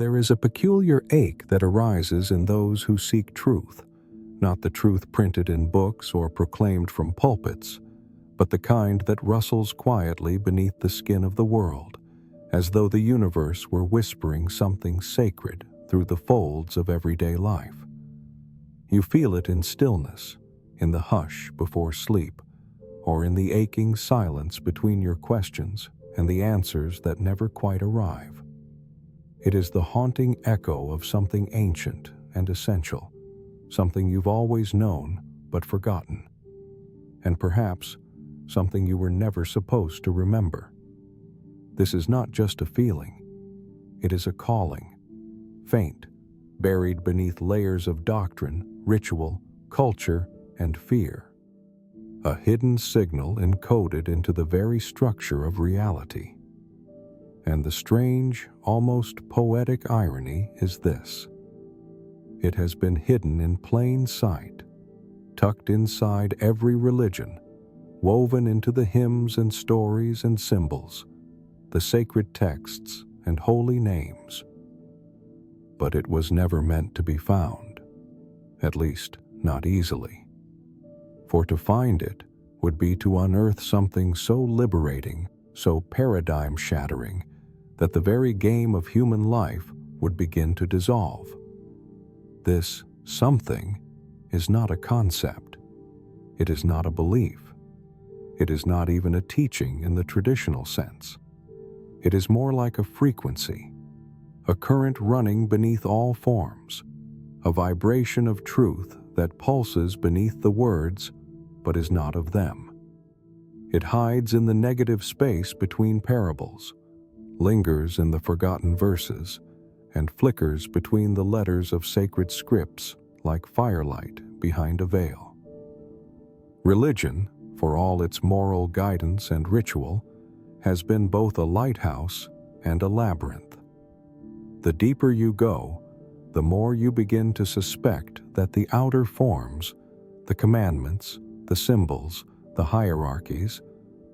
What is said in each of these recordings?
There is a peculiar ache that arises in those who seek truth, not the truth printed in books or proclaimed from pulpits, but the kind that rustles quietly beneath the skin of the world, as though the universe were whispering something sacred through the folds of everyday life. You feel it in stillness, in the hush before sleep, or in the aching silence between your questions and the answers that never quite arrive. It is the haunting echo of something ancient and essential, something you've always known but forgotten, and perhaps something you were never supposed to remember. This is not just a feeling, it is a calling, faint, buried beneath layers of doctrine, ritual, culture, and fear. A hidden signal encoded into the very structure of reality. And the strange, almost poetic irony is this: it has been hidden in plain sight, tucked inside every religion, woven into the hymns and stories and symbols, the sacred texts and holy names. But it was never meant to be found, at least not easily. For to find it would be to unearth something so liberating, so paradigm-shattering, that the very game of human life would begin to dissolve. This something is not a concept. It is not a belief. It is not even a teaching in the traditional sense. It is more like a frequency, a current running beneath all forms, a vibration of truth that pulses beneath the words but is not of them. It hides in the negative space between parables, lingers in the forgotten verses, and flickers between the letters of sacred scripts like firelight behind a veil. Religion, for all its moral guidance and ritual, has been both a lighthouse and a labyrinth. The deeper you go, the more you begin to suspect that the outer forms, the commandments, the symbols, the hierarchies,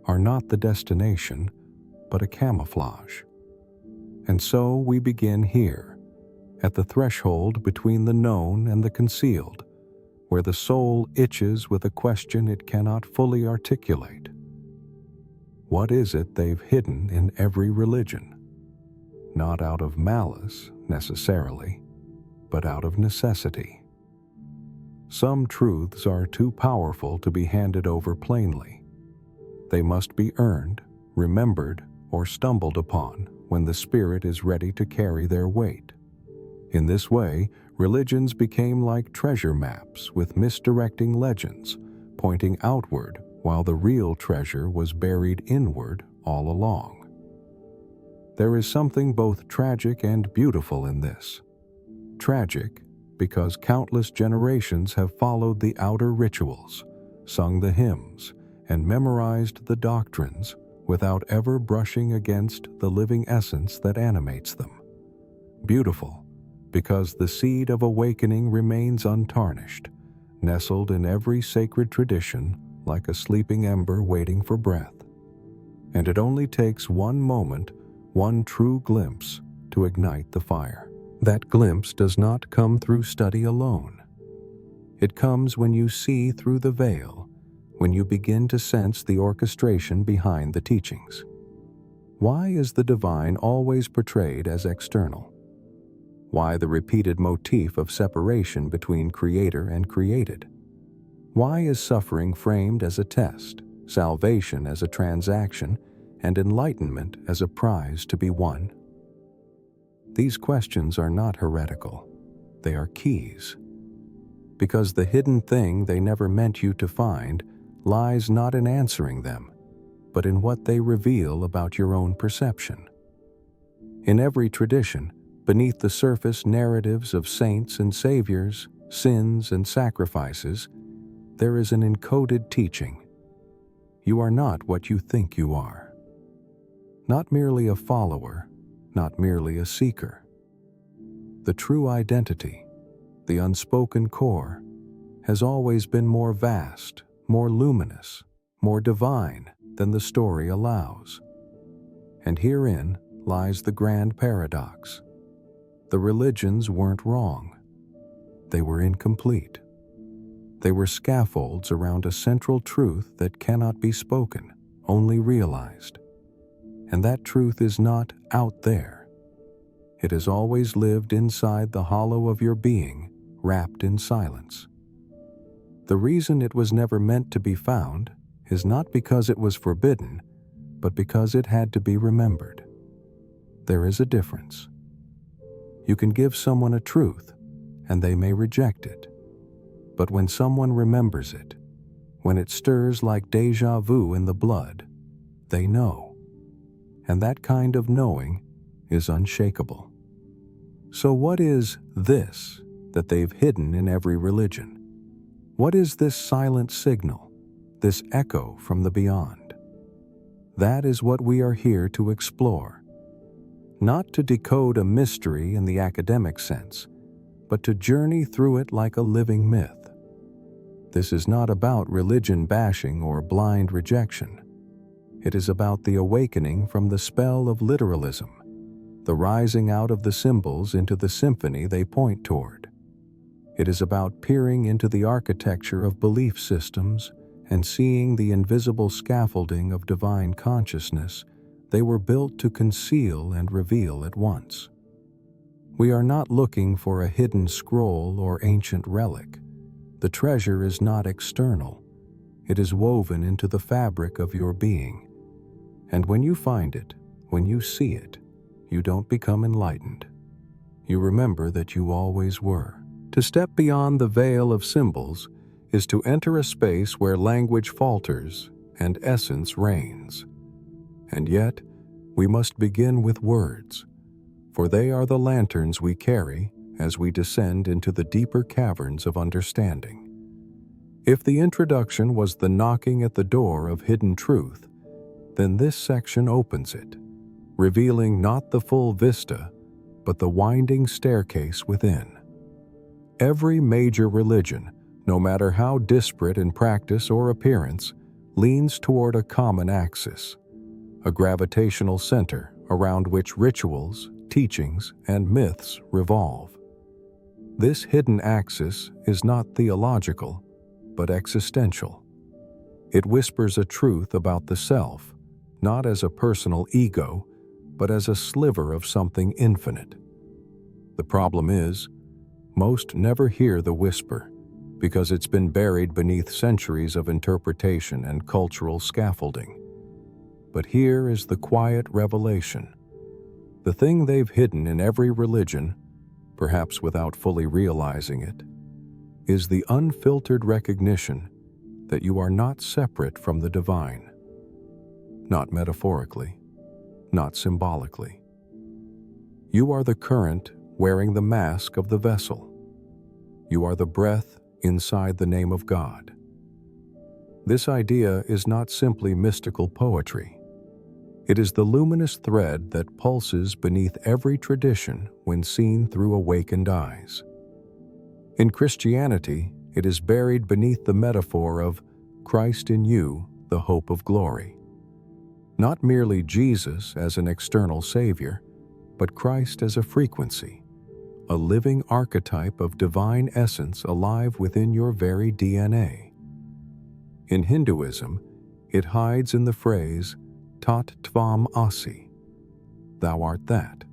are not the destination, but a camouflage. And so we begin here, at the threshold between the known and the concealed, where the soul itches with a question it cannot fully articulate. What is it they've hidden in every religion? Not out of malice, necessarily, but out of necessity. Some truths are too powerful to be handed over plainly. They must be earned, remembered, or stumbled upon when the spirit is ready to carry their weight. In this way, religions became like treasure maps with misdirecting legends, pointing outward while the real treasure was buried inward all along. There is something both tragic and beautiful in this. Tragic, because countless generations have followed the outer rituals, sung the hymns, and memorized the doctrines without ever brushing against the living essence that animates them. Beautiful, because the seed of awakening remains untarnished, nestled in every sacred tradition like a sleeping ember waiting for breath. And it only takes one moment, one true glimpse, to ignite the fire. That glimpse does not come through study alone. It comes when you see through the veil, when you begin to sense the orchestration behind the teachings. Why is the divine always portrayed as external? Why the repeated motif of separation between creator and created? Why is suffering framed as a test, salvation as a transaction, and enlightenment as a prize to be won? These questions are not heretical. They are keys. Because the hidden thing they never meant you to find lies not in answering them, but in what they reveal about your own perception. In every tradition, beneath the surface narratives of saints and saviors, sins and sacrifices, there is an encoded teaching. You are not what you think you are. Not merely a follower, not merely a seeker. The true identity, the unspoken core, has always been more vast, more luminous, more divine than the story allows. And herein lies the grand paradox. The religions weren't wrong. They were incomplete. They were scaffolds around a central truth that cannot be spoken, only realized. And that truth is not out there. It has always lived inside the hollow of your being, wrapped in silence. The reason it was never meant to be found is not because it was forbidden, but because it had to be remembered. There is a difference. You can give someone a truth, and they may reject it. But when someone remembers it, when it stirs like déjà vu in the blood, they know. And that kind of knowing is unshakable. So what is this that they've hidden in every religion? What is this silent signal, this echo from the beyond? That is what we are here to explore. Not to decode a mystery in the academic sense, but to journey through it like a living myth. This is not about religion bashing or blind rejection. It is about the awakening from the spell of literalism, the rising out of the symbols into the symphony they point toward. It is about peering into the architecture of belief systems and seeing the invisible scaffolding of divine consciousness they were built to conceal and reveal at once. We are not looking for a hidden scroll or ancient relic. The treasure is not external. It is woven into the fabric of your being. And when you find it, when you see it, you don't become enlightened. You remember that you always were. To step beyond the veil of symbols is to enter a space where language falters and essence reigns. And yet, we must begin with words, for they are the lanterns we carry as we descend into the deeper caverns of understanding. If the introduction was the knocking at the door of hidden truth, then this section opens it, revealing not the full vista, but the winding staircase within. Every major religion, no matter how disparate in practice or appearance, leans toward a common axis, a gravitational center around which rituals, teachings, and myths revolve. This hidden axis is not theological, but existential. It whispers a truth about the self, not as a personal ego, but as a sliver of something infinite. The problem is, most never hear the whisper, because it's been buried beneath centuries of interpretation and cultural scaffolding. But here is the quiet revelation. The thing they've hidden in every religion, perhaps without fully realizing it, is the unfiltered recognition that you are not separate from the divine. Not metaphorically, not symbolically. You are the current wearing the mask of the vessel. You are the breath inside the name of God. This idea is not simply mystical poetry. It is the luminous thread that pulses beneath every tradition when seen through awakened eyes. In Christianity, it is buried beneath the metaphor of Christ in you, the hope of glory. Not merely Jesus as an external savior, but Christ as a frequency, a living archetype of divine essence alive within your very DNA. In Hinduism, it hides in the phrase Tat Tvam Asi, thou art that,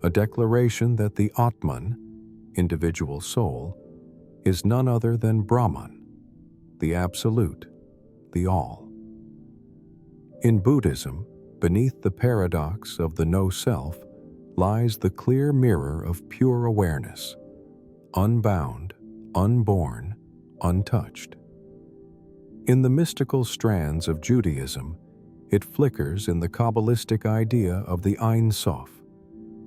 a declaration that the Atman, individual soul, is none other than Brahman, the Absolute, the All. In Buddhism, beneath the paradox of the no-self lies the clear mirror of pure awareness, unbound, unborn, untouched. In the mystical strands of Judaism, it flickers in the Kabbalistic idea of the Ein Sof,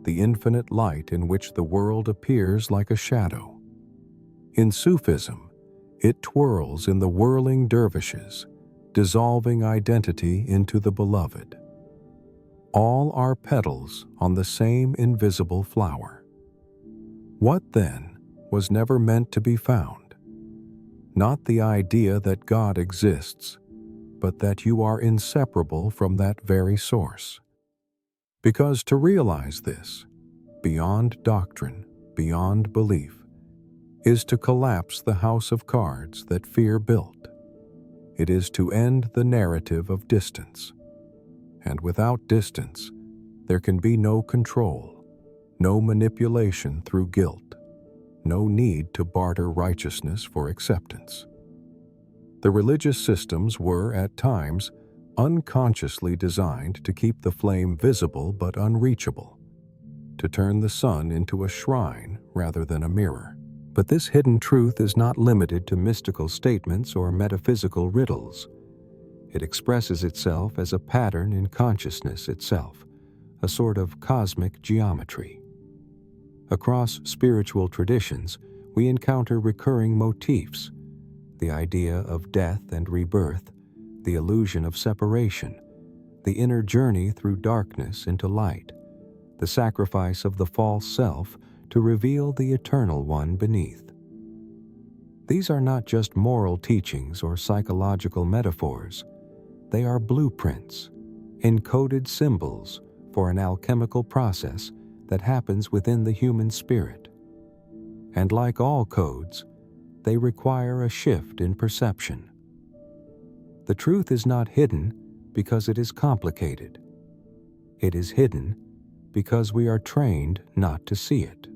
the infinite light in which the world appears like a shadow. In Sufism, it twirls in the whirling dervishes, dissolving identity into the beloved. All are petals on the same invisible flower. What, then, was never meant to be found? Not the idea that God exists, but that you are inseparable from that very source. Because to realize this, beyond doctrine, beyond belief, is to collapse the house of cards that fear built. It is to end the narrative of distance. And without distance, there can be no control, no manipulation through guilt, no need to barter righteousness for acceptance. The religious systems were, at times, unconsciously designed to keep the flame visible but unreachable, to turn the sun into a shrine rather than a mirror. But this hidden truth is not limited to mystical statements or metaphysical riddles. It expresses itself as a pattern in consciousness itself, a sort of cosmic geometry. Across spiritual traditions, we encounter recurring motifs: the idea of death and rebirth, the illusion of separation, the inner journey through darkness into light, the sacrifice of the false self to reveal the eternal one beneath. These are not just moral teachings or psychological metaphors. They are blueprints, encoded symbols for an alchemical process that happens within the human spirit. And like all codes, they require a shift in perception. The truth is not hidden because it is complicated. It is hidden because we are trained not to see it.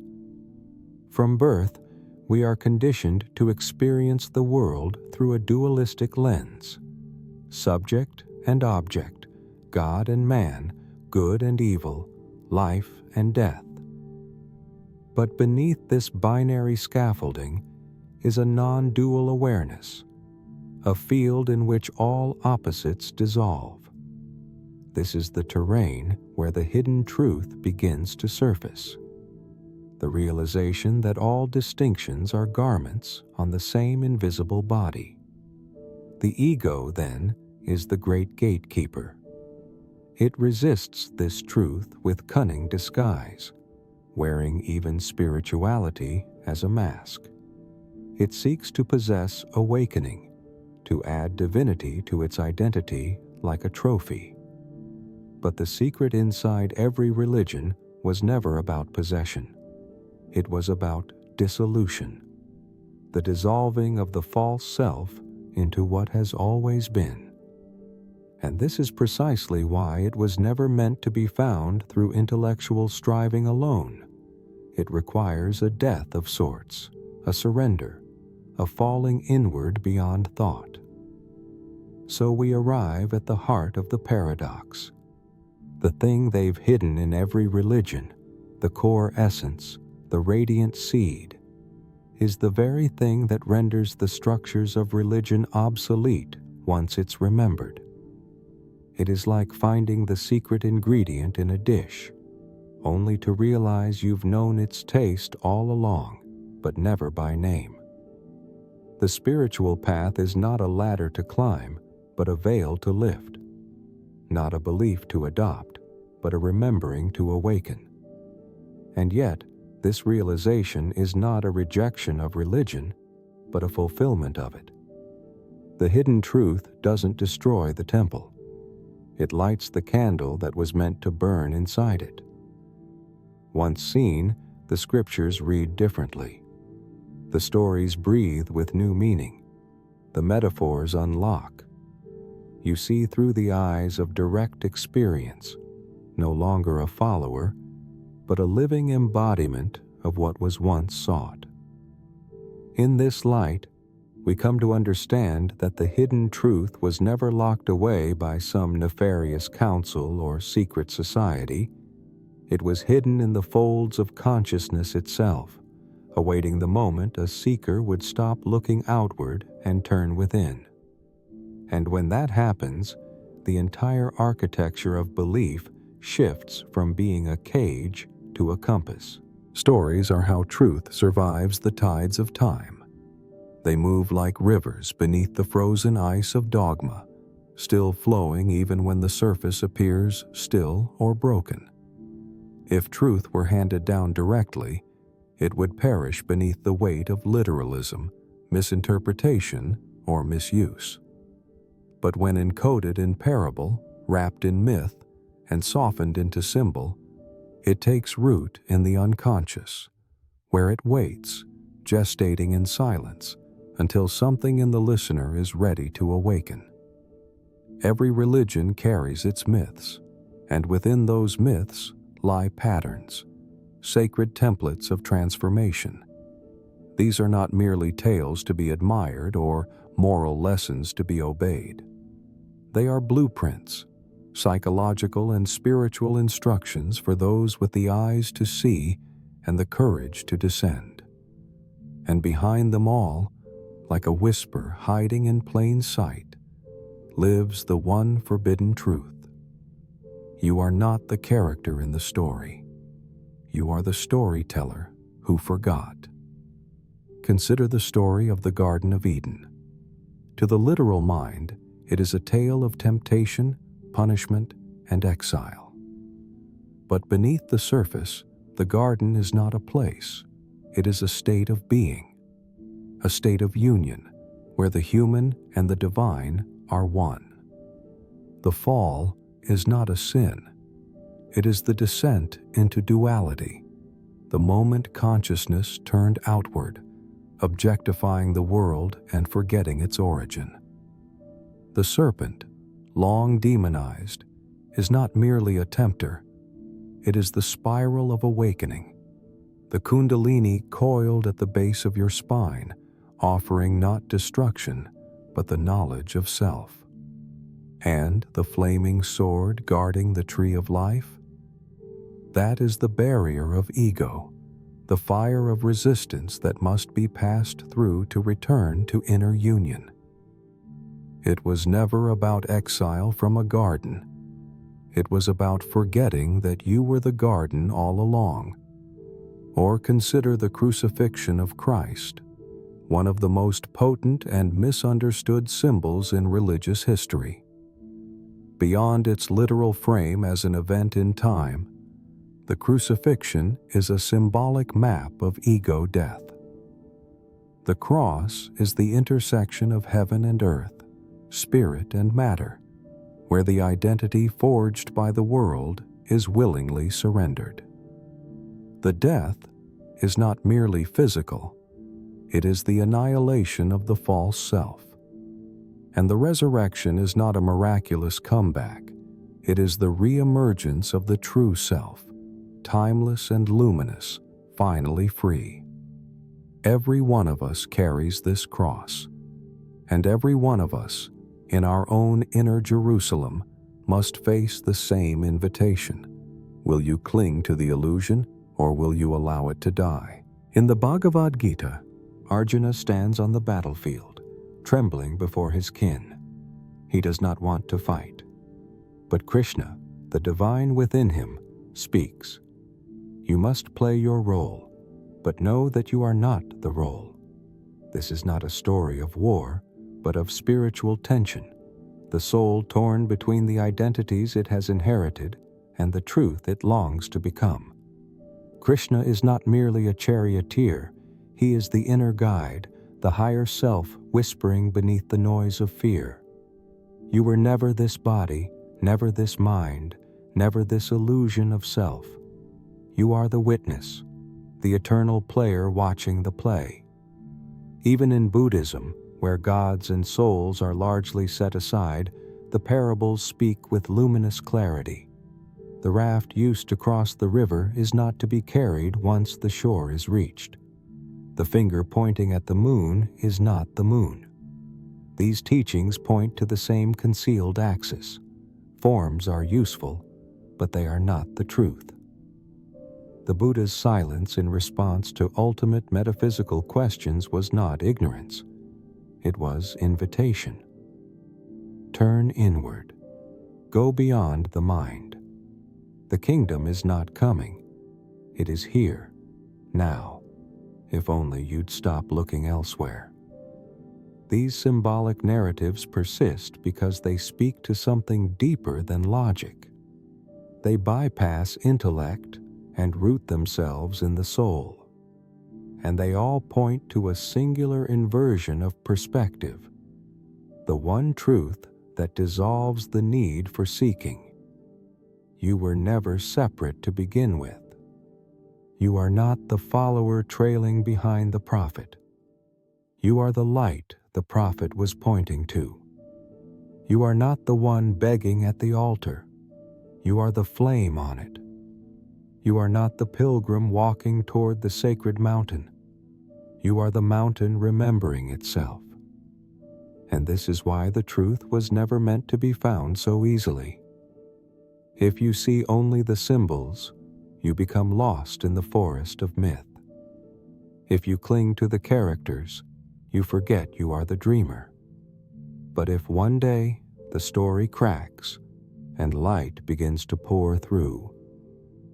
From birth, we are conditioned to experience the world through a dualistic lens: subject and object, God and man, good and evil, life and death. But beneath this binary scaffolding is a non-dual awareness, a field in which all opposites dissolve. This is the terrain where the hidden truth begins to surface. The realization that all distinctions are garments on the same invisible body. The ego, then, is the great gatekeeper. It resists this truth with cunning disguise, wearing even spirituality as a mask. It seeks to possess awakening, to add divinity to its identity like a trophy. But the secret inside every religion was never about possession. It was about dissolution, the dissolving of the false self into what has always been. And this is precisely why it was never meant to be found through intellectual striving alone. It requires a death of sorts, a surrender, a falling inward beyond thought. So we arrive at the heart of the paradox. The thing they've hidden in every religion, the core essence, the radiant seed, is the very thing that renders the structures of religion obsolete once it's remembered. It is like finding the secret ingredient in a dish, only to realize you've known its taste all along, but never by name. The spiritual path is not a ladder to climb, but a veil to lift. Not a belief to adopt, but a remembering to awaken. And yet, this realization is not a rejection of religion, but a fulfillment of it. The hidden truth doesn't destroy the temple. It lights the candle that was meant to burn inside it. Once seen, the scriptures read differently. The stories breathe with new meaning. The metaphors unlock. You see through the eyes of direct experience, no longer a follower, but a living embodiment of what was once sought. In this light, we come to understand that the hidden truth was never locked away by some nefarious council or secret society. It was hidden in the folds of consciousness itself, awaiting the moment a seeker would stop looking outward and turn within. And when that happens, the entire architecture of belief shifts from being a cage to a compass. Stories are how truth survives the tides of time. They move like rivers beneath the frozen ice of dogma, still flowing even when the surface appears still or broken. If truth were handed down directly, it would perish beneath the weight of literalism, misinterpretation, or misuse. But when encoded in parable, wrapped in myth, and softened into symbol, It takes root in the unconscious, where it waits, gestating in silence, until something in the listener is ready to awaken. Every religion carries its myths, and within those myths lie patterns, sacred templates of transformation. These are not merely tales to be admired or moral lessons to be obeyed. They are blueprints, psychological and spiritual instructions for those with the eyes to see and the courage to descend. And behind them all, like a whisper hiding in plain sight, lives the one forbidden truth. You are not the character in the story. You are the storyteller who forgot. Consider the story of the Garden of Eden. To the literal mind, it is a tale of temptation, punishment, and exile. But beneath the surface, the garden is not a place. It is a state of being, a state of union, where the human and the divine are one. The fall is not a sin. It is the descent into duality, the moment consciousness turned outward, objectifying the world and forgetting its origin. The serpent, long demonized, is not merely a tempter. It is the spiral of awakening, the kundalini coiled at the base of your spine, offering not destruction, but the knowledge of self. And the flaming sword guarding the tree of life? That is the barrier of ego, the fire of resistance that must be passed through to return to inner union. It was never about exile from a garden. It was about forgetting that you were the garden all along. Or consider the crucifixion of Christ, one of the most potent and misunderstood symbols in religious history. Beyond its literal frame as an event in time, the crucifixion is a symbolic map of ego death. The cross is the intersection of heaven and earth, spirit and matter, where the identity forged by the world is willingly surrendered. The death is not merely physical, it is the annihilation of the false self. And the resurrection is not a miraculous comeback, it is the re-emergence of the true self, timeless and luminous, finally free. Every one of us carries this cross, and every one of us, in our own inner Jerusalem, must face the same invitation. Will you cling to the illusion, or will you allow it to die? In the Bhagavad Gita, Arjuna stands on the battlefield, trembling before his kin. He does not want to fight. But Krishna, the divine within him, speaks. You must play your role, but know that you are not the role. This is not a story of war, but of spiritual tension, the soul torn between the identities it has inherited and the truth it longs to become. Krishna is not merely a charioteer, he is the inner guide, the higher self whispering beneath the noise of fear. You were never this body, never this mind, never this illusion of self. You are the witness, the eternal player watching the play. Even in Buddhism, where gods and souls are largely set aside, the parables speak with luminous clarity. The raft used to cross the river is not to be carried once the shore is reached. The finger pointing at the moon is not the moon. These teachings point to the same concealed axis. Forms are useful, but they are not the truth. The Buddha's silence in response to ultimate metaphysical questions was not ignorance. It was invitation. Turn inward. Go beyond the mind. The kingdom is not coming. It is here, now, if only you'd stop looking elsewhere. These symbolic narratives persist because they speak to something deeper than logic. They bypass intellect and root themselves in the soul. And they all point to a singular inversion of perspective, the one truth that dissolves the need for seeking. You were never separate to begin with. You are not the follower trailing behind the prophet. You are the light the prophet was pointing to. You are not the one begging at the altar. You are the flame on it. You are not the pilgrim walking toward the sacred mountain. You are the mountain remembering itself. And this is why the truth was never meant to be found so easily. If you see only the symbols, you become lost in the forest of myth. If you cling to the characters, you forget you are the dreamer. But if one day the story cracks and light begins to pour through,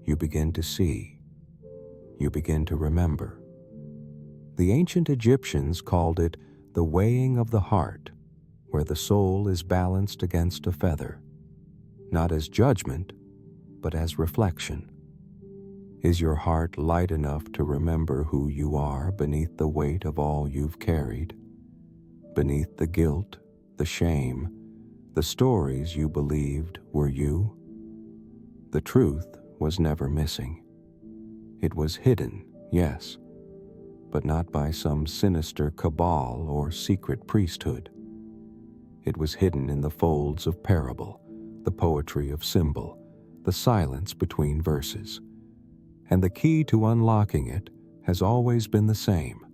you begin to see. You begin to remember. The ancient Egyptians called it the weighing of the heart, where the soul is balanced against a feather, not as judgment, but as reflection. Is your heart light enough to remember who you are beneath the weight of all you've carried? Beneath the guilt, the shame, the stories you believed were you? The truth was never missing. It was hidden, yes, but not by some sinister cabal or secret priesthood. It was hidden in the folds of parable, the poetry of symbol, the silence between verses. And the key to unlocking it has always been the same: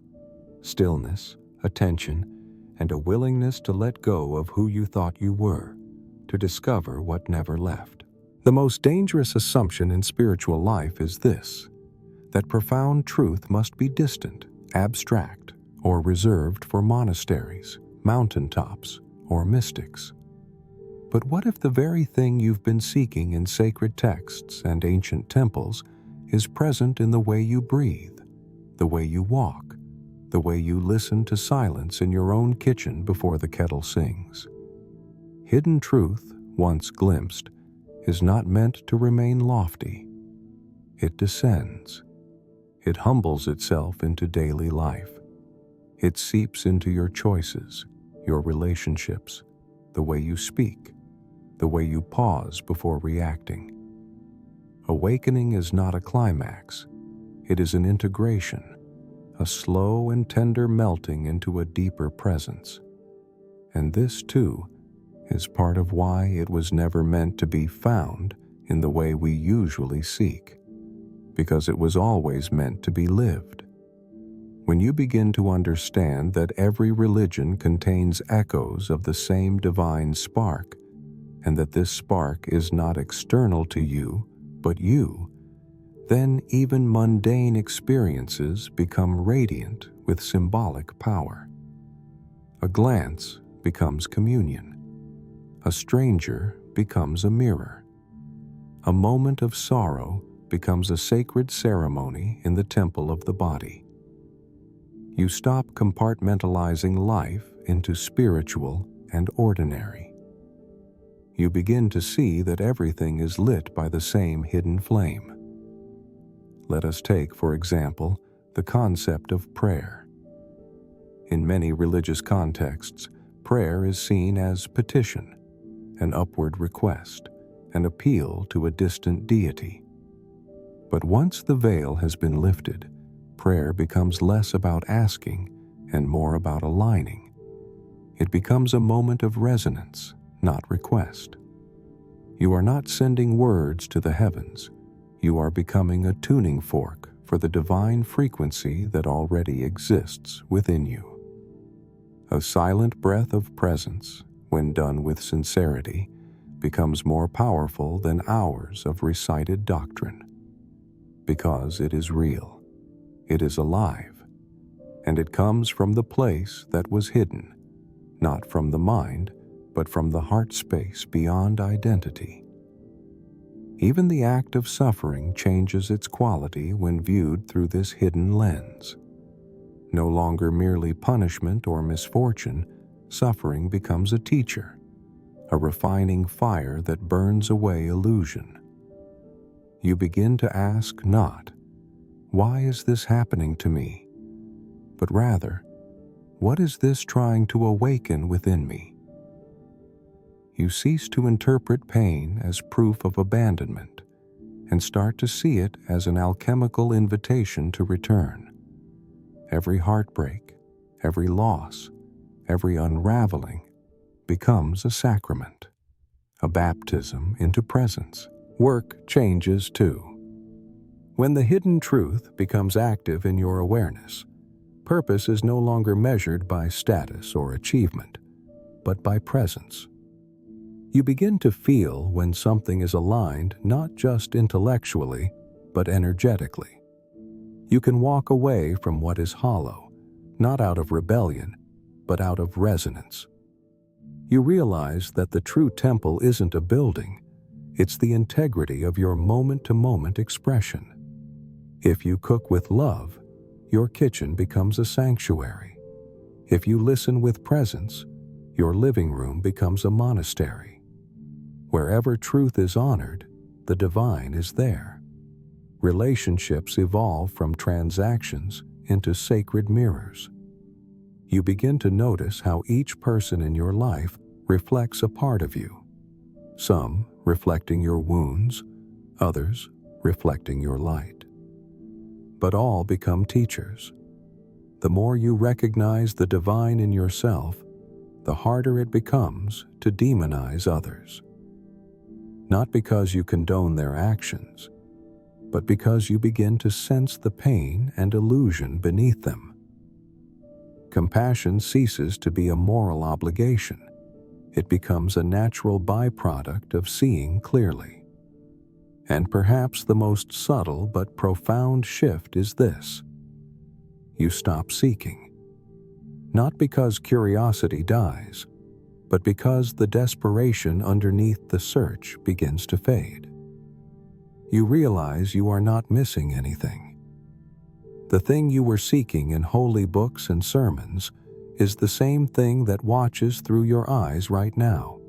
stillness, attention, and a willingness to let go of who you thought you were, to discover what never left. The most dangerous assumption in spiritual life is this: that profound truth must be distant, abstract, or reserved for monasteries, mountaintops, or mystics. But what if the very thing you've been seeking in sacred texts and ancient temples is present in the way you breathe, the way you walk, the way you listen to silence in your own kitchen before the kettle sings? Hidden truth, once glimpsed, is not meant to remain lofty. It descends. It humbles itself into daily life. It seeps into your choices, your relationships, the way you speak, the way you pause before reacting. Awakening is not a climax. It is an integration, a slow and tender melting into a deeper presence. And this, too, is part of why it was never meant to be found in the way we usually seek, because it was always meant to be lived. When you begin to understand that every religion contains echoes of the same divine spark, and that this spark is not external to you, but you, then even mundane experiences become radiant with symbolic power. A glance becomes communion. A stranger becomes a mirror. A moment of sorrow becomes a sacred ceremony in the temple of the body. You stop compartmentalizing life into spiritual and ordinary. You begin to see that everything is lit by the same hidden flame. Let us take, for example, the concept of prayer. In many religious contexts, prayer is seen as petition, an upward request, an appeal to a distant deity. But once the veil has been lifted, prayer becomes less about asking and more about aligning. It becomes a moment of resonance, not request. You are not sending words to the heavens. You are becoming a tuning fork for the divine frequency that already exists within you. A silent breath of presence, when done with sincerity, becomes more powerful than hours of recited doctrine. Because it is real, it is alive, and it comes from the place that was hidden, not from the mind, but from the heart space beyond identity. Even the act of suffering changes its quality when viewed through this hidden lens. No longer merely punishment or misfortune, suffering becomes a teacher, a refining fire that burns away illusion. You begin to ask not, "Why is this happening to me?" but rather, "What is this trying to awaken within me?" you cease to interpret pain as proof of abandonment and start to see it as an alchemical invitation to return. Every heartbreak, every loss, every unraveling becomes a sacrament, a baptism into presence. Work changes too. When the hidden truth becomes active in your awareness, purpose is no longer measured by status or achievement, but by presence. You begin to feel when something is aligned not just intellectually, but energetically. You can walk away from what is hollow, not out of rebellion, but out of resonance. You realize that the true temple isn't a building, it's the integrity of your moment-to-moment expression. If you cook with love, your kitchen becomes a sanctuary. If you listen with presence, your living room becomes a monastery. Wherever truth is honored, the divine is there. Relationships evolve from transactions into sacred mirrors. You begin to notice how each person in your life reflects a part of you. Some reflecting your wounds, others reflecting your light. But all become teachers. The more you recognize the divine in yourself, the harder it becomes to demonize others. Not because you condone their actions, but because you begin to sense the pain and illusion beneath them. Compassion ceases to be a moral obligation. It becomes a natural byproduct of seeing clearly. And perhaps the most subtle but profound shift is this: you stop seeking. Not because curiosity dies, but because the desperation underneath the search begins to fade. You realize you are not missing anything. The thing you were seeking in holy books and sermons is the same thing that watches through your eyes right now.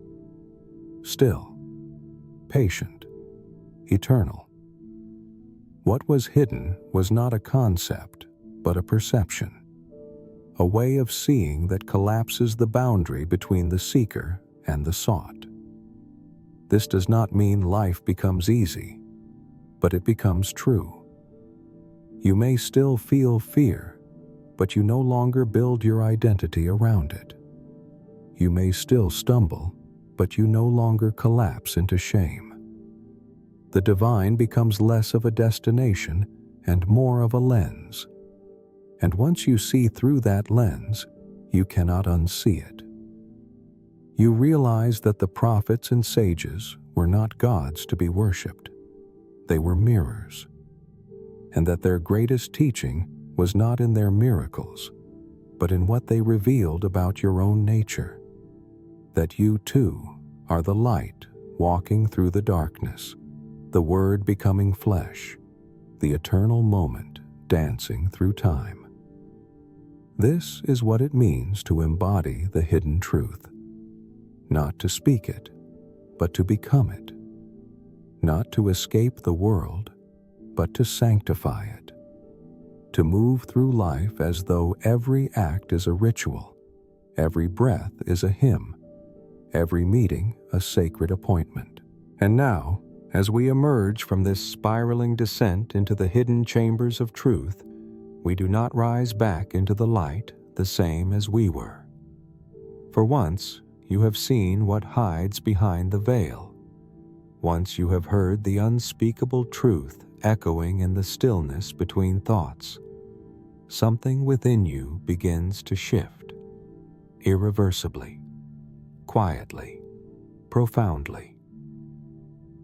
Still, patient, eternal. What was hidden was not a concept, but a perception, a way of seeing that collapses the boundary between the seeker and the sought. This does not mean life becomes easy, but it becomes true. You may still feel fear, but you no longer build your identity around it. You may still stumble, but you no longer collapse into shame. The divine becomes less of a destination and more of a lens. And once you see through that lens, you cannot unsee it. You realize that the prophets and sages were not gods to be worshipped. They were mirrors. And that their greatest teaching was not in their miracles, but in what they revealed about your own nature. That you too are the light walking through the darkness, the Word becoming flesh, the eternal moment dancing through time. This is what it means to embody the hidden truth. Not to speak it, but to become it. Not to escape the world, but to sanctify it. To move through life as though every act is a ritual, every breath is a hymn, every meeting a sacred appointment. And now, as we emerge from this spiraling descent into the hidden chambers of truth, we do not rise back into the light the same as we were. For once, you have seen what hides behind the veil. Once you have heard the unspeakable truth echoing in the stillness between thoughts. Something within you begins to shift, irreversibly, quietly, profoundly.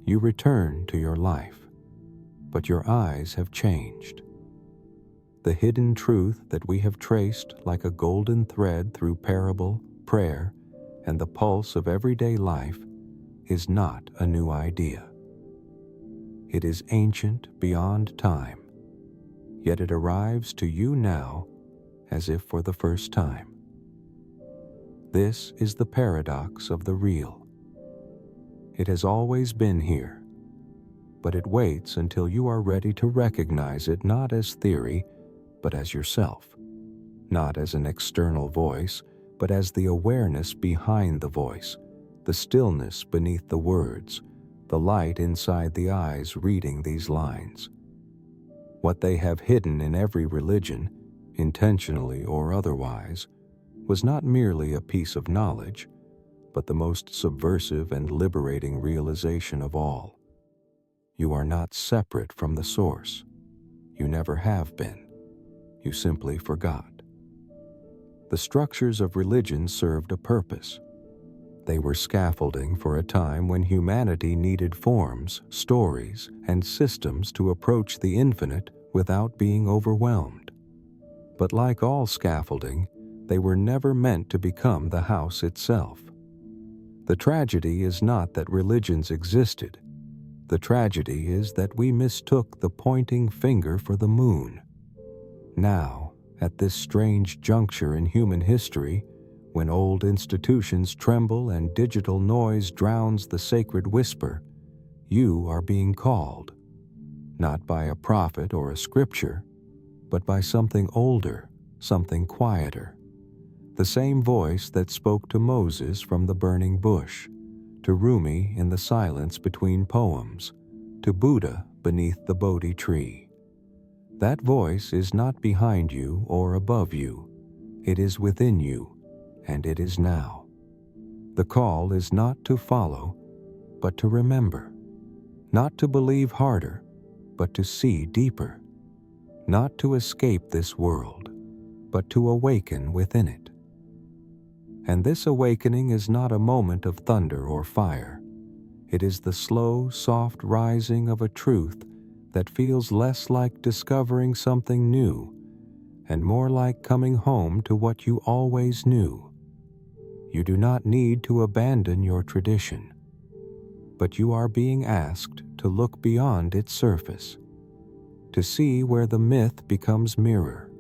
You return to your life, but your eyes have changed. The hidden truth that we have traced like a golden thread through parable, prayer, and the pulse of everyday life is not a new idea. It is ancient beyond time, yet it arrives to you now as if for the first time. This is the paradox of the real. It has always been here, but it waits until you are ready to recognize it not as theory, but as yourself, not as an external voice, but as the awareness behind the voice, the stillness beneath the words, the light inside the eyes reading these lines. What they have hidden in every religion, intentionally or otherwise, was not merely a piece of knowledge, but the most subversive and liberating realization of all. You are not separate from the source. You never have been. You simply forgot. The structures of religion served a purpose. They were scaffolding for a time when humanity needed forms, stories, and systems to approach the infinite without being overwhelmed. But like all scaffolding, they were never meant to become the house itself. The tragedy is not that religions existed. The tragedy is that we mistook the pointing finger for the moon. Now, at this strange juncture in human history, when old institutions tremble and digital noise drowns the sacred whisper, you are being called, not by a prophet or a scripture, but by something older, something quieter. The same voice that spoke to Moses from the burning bush, to Rumi in the silence between poems, to Buddha beneath the Bodhi tree. That voice is not behind you or above you. It is within you, and it is now. The call is not to follow, but to remember. Not to believe harder, but to see deeper. Not to escape this world, but to awaken within it. And this awakening is not a moment of thunder or fire. It is the slow, soft rising of a truth that feels less like discovering something new and more like coming home to what you always knew. You do not need to abandon your tradition, but you are being asked to look beyond its surface, to see where the myth becomes mirror,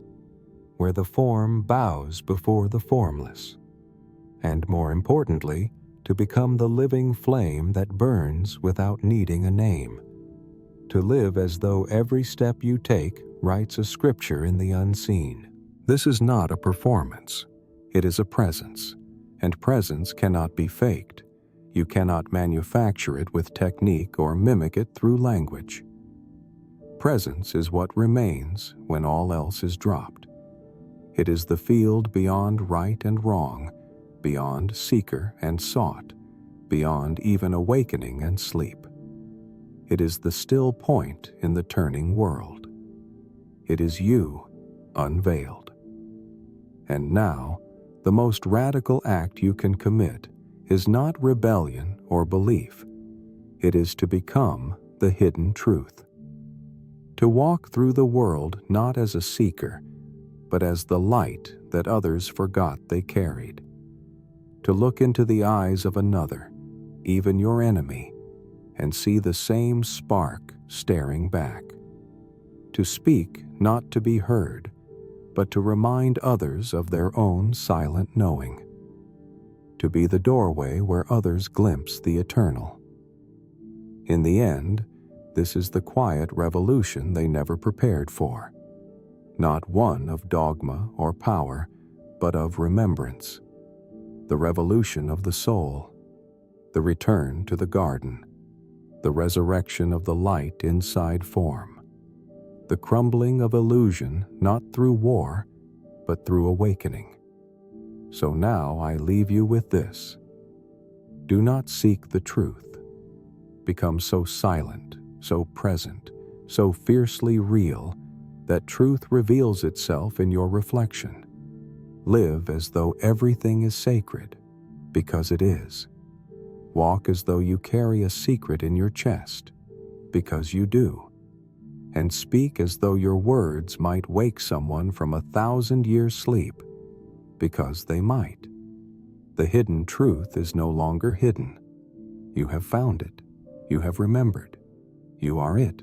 where the form bows before the formless, and more importantly, to become the living flame that burns without needing a name, to live as though every step you take writes a scripture in the unseen. This is not a performance. It is a presence, and presence cannot be faked. You cannot manufacture it with technique or mimic it through language. Presence is what remains when all else is dropped. It is the field beyond right and wrong, beyond seeker and sought, beyond even awakening and sleep. It is the still point in the turning world. It is you, unveiled. And now, the most radical act you can commit is not rebellion or belief. It is to become the hidden truth. To walk through the world not as a seeker, but as the light that others forgot they carried. To look into the eyes of another, even your enemy, and see the same spark staring back. To speak not to be heard, but to remind others of their own silent knowing. To be the doorway where others glimpse the eternal. In the end, this is the quiet revolution they never prepared for. Not one of dogma or power, but of remembrance. The revolution of the soul, the return to the garden, the resurrection of the light inside form, the crumbling of illusion not through war, but through awakening. So now I leave you with this. Do not seek the truth. Become so silent, so present, so fiercely real, that truth reveals itself in your reflection. Live as though everything is sacred, because it is. Walk as though you carry a secret in your chest, because you do. And speak as though your words might wake someone from 1,000-year sleep, because they might. The hidden truth is no longer hidden. You have found it. You have remembered. You are it.